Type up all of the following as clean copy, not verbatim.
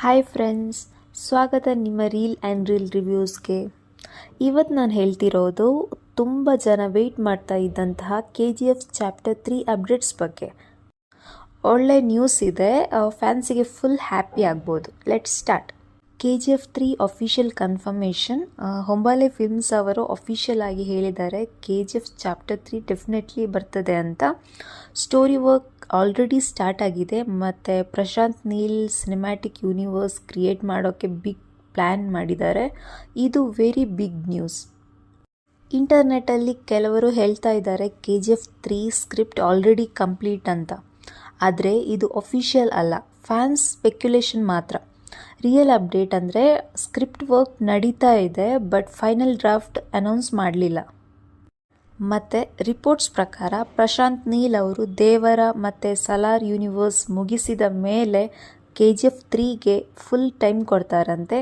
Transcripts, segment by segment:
Hi friends, ಸ್ವಾಗತ ನಿಮ್ಮ reel and reel ರಿವ್ಯೂಸ್ಗೆ. ಇವತ್ತು ನಾನು ಹೇಳ್ತಿರೋದು ತುಂಬ ಜನ ವೆಯ್ಟ್ ಮಾಡ್ತಾ ಇದ್ದಂತಹ KGF ಚಾಪ್ಟರ್ 3 ಅಪ್ಡೇಟ್ಸ್ ಬಗ್ಗೆ. ಒಳ್ಳೆ ನ್ಯೂಸ್ ಇದೆ, ಫ್ಯಾನ್ಸಿಗೆ ಫುಲ್ ಹ್ಯಾಪಿ ಆಗ್ಬೋದು. Let's start. KGF 3 official confirmation. Hombale films ಅವರು ಅಫಿಷಿಯಲ್ ಆಗಿ ಹೇಳಿದ್ದಾರೆ KGF ಚಾಪ್ಟರ್ 3 ಡೆಫಿನೆಟ್ಲಿ ಬರ್ತದೆ ಅಂತ. ಸ್ಟೋರಿ ವರ್ಕ್ ಆಲ್ರೆಡಿ ಸ್ಟಾರ್ಟ್ ಆಗಿದೆ ಮತ್ತು Prashanth Neel cinematic universe create ಮಾಡೋಕ್ಕೆ ಬಿಗ್ ಪ್ಲ್ಯಾನ್ ಮಾಡಿದ್ದಾರೆ. ಇದು ವೆರಿ ಬಿಗ್ ನ್ಯೂಸ್. ಇಂಟರ್ನೆಟ್ಟಲ್ಲಿ ಕೆಲವರು ಹೇಳ್ತಾ ಇದ್ದಾರೆ KGF 3 ಸ್ಕ್ರಿಪ್ಟ್ ಆಲ್ರೆಡಿ ಕಂಪ್ಲೀಟ್ ಅಂತ. ಆದರೆ ಇದು ಅಫಿಷಿಯಲ್ ಅಲ್ಲ, ಫ್ಯಾನ್ಸ್ ಸ್ಪೆಕ್ಯುಲೇಷನ್ ಮಾತ್ರ. ರಿಯಲ್ ಅಪ್ಡೇಟ್ ಅಂದರೆ ಸ್ಕ್ರಿಪ್ಟ್ ವರ್ಕ್ ನಡೀತಾ ಇದೆ, ಬಟ್ ಫೈನಲ್ ಡ್ರಾಫ್ಟ್ ಅನೌನ್ಸ್ ಮಾಡಲಿಲ್ಲ. ಮತ್ತು ರಿಪೋರ್ಟ್ಸ್ ಪ್ರಕಾರ ಪ್ರಶಾಂತ್ ನೀಲ್ ಅವರು ದೇವರ ಮತ್ತು ಸಲಾರ್ ಯೂನಿವರ್ಸ್ ಮುಗಿಸಿದ ಮೇಲೆ KGF 3ಗೆ ಫುಲ್ ಟೈಮ್ ಕೊಡ್ತಾರಂತೆ.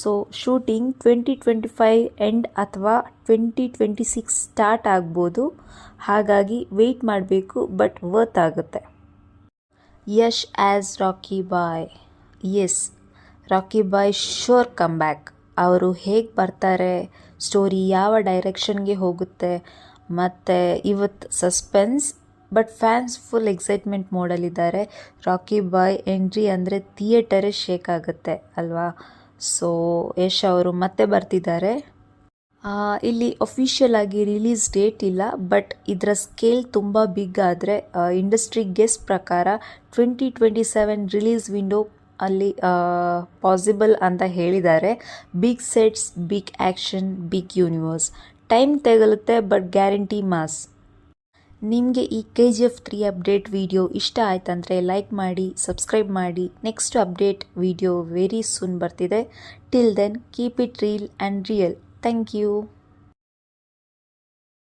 ಸೊ ಶೂಟಿಂಗ್ 2025 ಎಂಡ್ ಅಥವಾ 2026 ಸ್ಟಾರ್ಟ್ ಆಗ್ಬೋದು. ಹಾಗಾಗಿ ವೆಯ್ಟ್ ಮಾಡಬೇಕು, ಬಟ್ ವರ್ತ್ ಆಗುತ್ತೆ. Yash as Rocky boy. Yes, Rocky boy sure come back. ಅವರು ಹೇಗೆ ಬರ್ತಾರೆ, ಸ್ಟೋರಿ ಯಾವ ಡೈರೆಕ್ಷನ್ಗೆ ಹೋಗುತ್ತೆ, ಮತ್ತು ಇವತ್ತು suspense, but fans full excitement ಮೋಡಲ್ಲಿದ್ದಾರೆ. ರಾಕಿ ಬಾಯ್ ಎಂಟ್ರಿ ಅಂದರೆ ಥಿಯೇಟರೇ ಶೇಕ್ ಆಗುತ್ತೆ ಅಲ್ವಾ. ಸೊ ಯಶ್ ಅವರು ಮತ್ತೆ ಬರ್ತಿದ್ದಾರೆ. ಇಲ್ಲಿ ಅಫಿಷಿಯಲ್ ಆಗಿ ರಿಲೀಸ್ ಡೇಟ್ ಇಲ್ಲ, ಬಟ್ ಇದರ ಸ್ಕೇಲ್ ತುಂಬ ಬಿಗ್ ಆದರೆ ಇಂಡಸ್ಟ್ರಿ ಗೆಸ್ ಪ್ರಕಾರ 2027 ರಿಲೀಸ್ ವಿಂಡೋ ಅಲ್ಲಿ ಪಾಸಿಬಲ್ ಅಂತ ಹೇಳಿದ್ದಾರೆ. Big sets, big action, big universe. Time ತೆಗಲುತ್ತೆ, ಬಟ್ ಗ್ಯಾರಂಟಿ ಮಾಸ್. ನಿಮಗೆ ಈ KGF 3 ಅಪ್ಡೇಟ್ ವಿಡಿಯೋ ಇಷ್ಟ ಆಯ್ತಂದರೆ ಲೈಕ್ ಮಾಡಿ, ಸಬ್ಸ್ಕ್ರೈಬ್ ಮಾಡಿ. Next update video very soon ಬರ್ತಿದೆ. Till then keep it reel and real. Thank you.